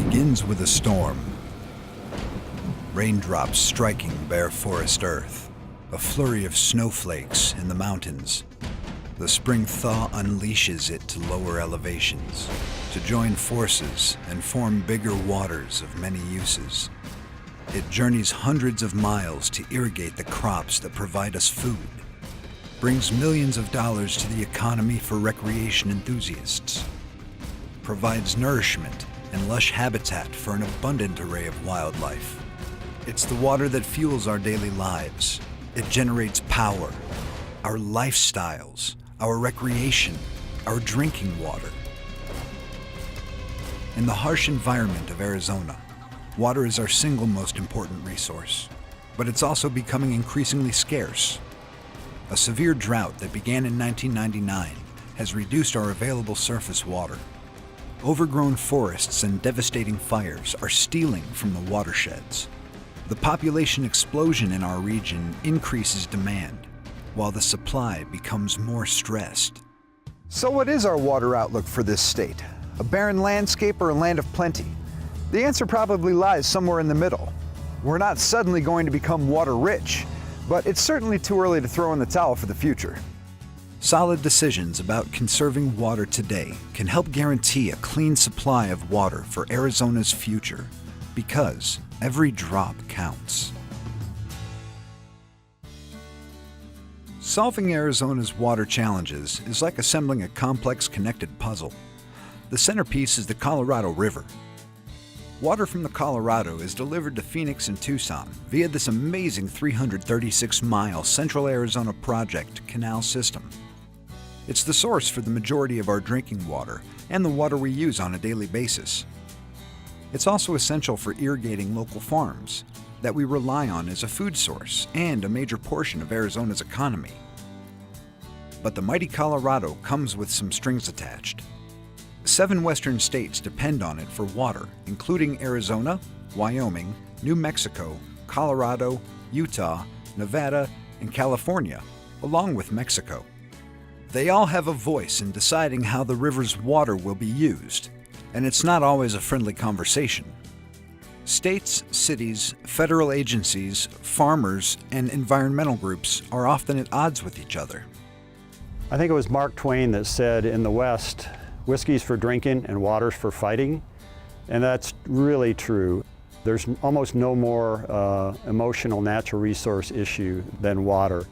begins with a storm. Raindrops striking bare forest earth, a flurry of snowflakes in the mountains. The spring thaw unleashes it to lower elevations, to join forces and form bigger waters of many uses. It journeys hundreds of miles to irrigate the crops that provide us food, brings millions of dollars to the economy for recreation enthusiasts, provides nourishment and lush habitat for an abundant array of wildlife. It's the water that fuels our daily lives. It generates power, our lifestyles, our recreation, our drinking water. In the harsh environment of Arizona, water is our single most important resource, but it's also becoming increasingly scarce. A severe drought that began in 1999 has reduced our available surface water. Overgrown forests and devastating fires are stealing from the watersheds. The population explosion in our region increases demand, while the supply becomes more stressed. So what is our water outlook for this state? A barren landscape or a land of plenty? The answer probably lies somewhere in the middle. We're not suddenly going to become water rich, but it's certainly too early to throw in the towel for the future. Solid decisions about conserving water today can help guarantee a clean supply of water for Arizona's future, because every drop counts. Solving Arizona's water challenges is like assembling a complex connected puzzle. The centerpiece is the Colorado River. Water from the Colorado is delivered to Phoenix and Tucson via this amazing 336-mile Central Arizona Project canal system. It's the source for the majority of our drinking water and the water we use on a daily basis. It's also essential for irrigating local farms that we rely on as a food source and a major portion of Arizona's economy. But the mighty Colorado comes with some strings attached. 7 western states depend on it for water, including Arizona, Wyoming, New Mexico, Colorado, Utah, Nevada, and California, along with Mexico. They all have a voice in deciding how the river's water will be used, and it's not always a friendly conversation. States, cities, federal agencies, farmers, and environmental groups are often at odds with each other. I think it was Mark Twain that said, in the West, whiskey's for drinking and water's for fighting, and that's really true. There's almost no more emotional natural resource issue than water.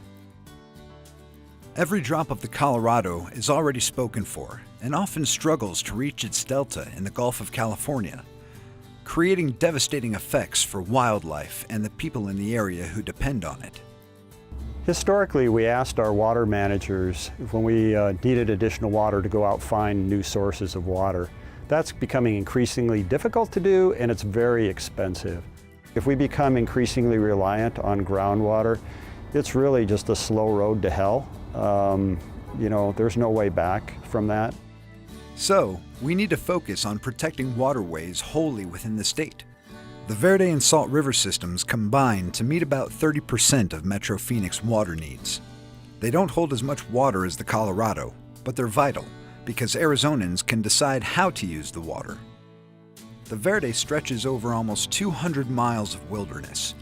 Every drop of the Colorado is already spoken for and often struggles to reach its delta in the Gulf of California, creating devastating effects for wildlife and the people in the area who depend on it. Historically, we asked our water managers when we needed additional water to go out and find new sources of water. That's becoming increasingly difficult to do, and it's very expensive. If we become increasingly reliant on groundwater, it's really just a slow road to hell. There's no way back from that. So, we need to focus on protecting waterways wholly within the state. The Verde and Salt River systems combine to meet about 30% of Metro Phoenix water needs. They don't hold as much water as the Colorado, but they're vital because Arizonans can decide how to use the water. The Verde stretches over almost 200 miles of wilderness.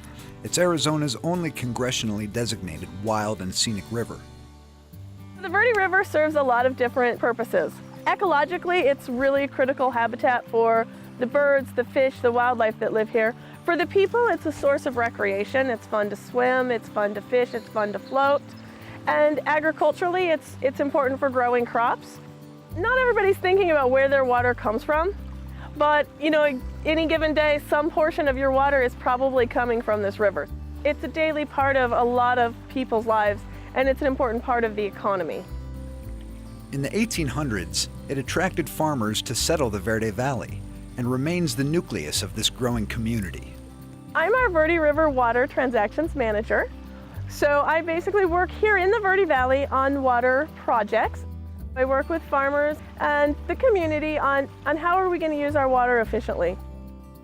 It's Arizona's only congressionally designated wild and scenic river. The Verde River serves a lot of different purposes. Ecologically, it's really critical habitat for the birds, the fish, the wildlife that live here. For the people, it's a source of recreation. It's fun to swim, it's fun to fish, it's fun to float. And agriculturally, it's important for growing crops. Not everybody's thinking about where their water comes from, but any given day, some portion of your water is probably coming from this river. It's a daily part of a lot of people's lives, and it's an important part of the economy. In the 1800s, it attracted farmers to settle the Verde Valley and remains the nucleus of this growing community. I'm our Verde River Water Transactions Manager. So I basically work here in the Verde Valley on water projects. I work with farmers and the community on how are we going to use our water efficiently.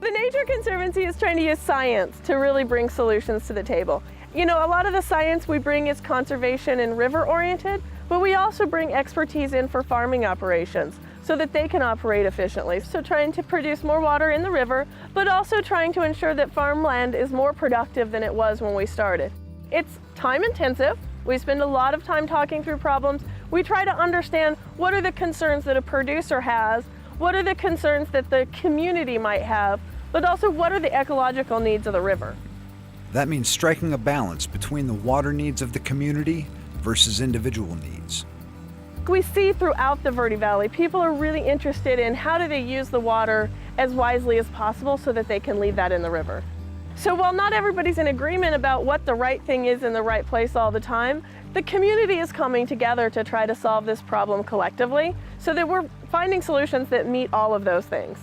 The Nature Conservancy is trying to use science to really bring solutions to the table. A lot of the science we bring is conservation and river oriented, but we also bring expertise in for farming operations. So so that they can operate efficiently. So trying to produce more water in the river, but also trying to ensure that farmland is more productive than it was when we started. It's time intensive. We spend a lot of time talking through problems. We try to understand what are the concerns that a producer has, what are the concerns that the community might have, but also what are the ecological needs of the river. That means striking a balance between the water needs of the community versus individual needs. We see throughout the Verde Valley, people are really interested in how do they use the water as wisely as possible so that they can leave that in the river. So while not everybody's in agreement about what the right thing is in the right place all the time, the community is coming together to try to solve this problem collectively so that we're finding solutions that meet all of those things.